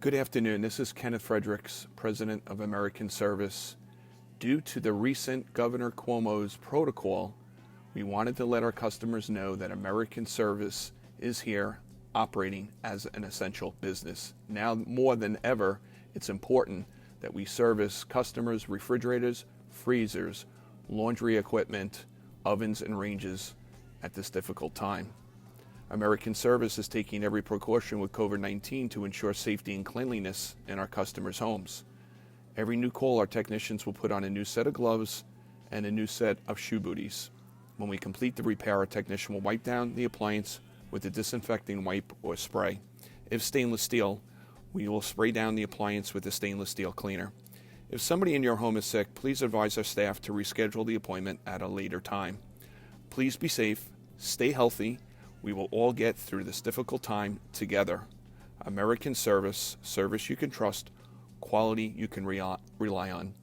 Good afternoon. This is Kenneth Fredericks, President of American Service. Due to the recent Governor Cuomo's protocol, we wanted to let our customers know that American Service is here operating as an essential business. Now more than ever, it's important that we service customers' refrigerators, freezers, laundry equipment, ovens, and ranges at this difficult time. American Service is taking every precaution with COVID-19 to ensure safety and cleanliness in our customers' homes. Every new call, our technicians will put on a new set of gloves and a new set of shoe booties. When we complete the repair, our technician will wipe down the appliance with a disinfecting wipe or spray. If stainless steel, we will spray down the appliance with a stainless steel cleaner. If somebody in your home is sick, please advise our staff to reschedule the appointment at a later time. Please be safe, stay healthy. We will all get through this difficult time together. American Service, service you can trust, quality you can rely on.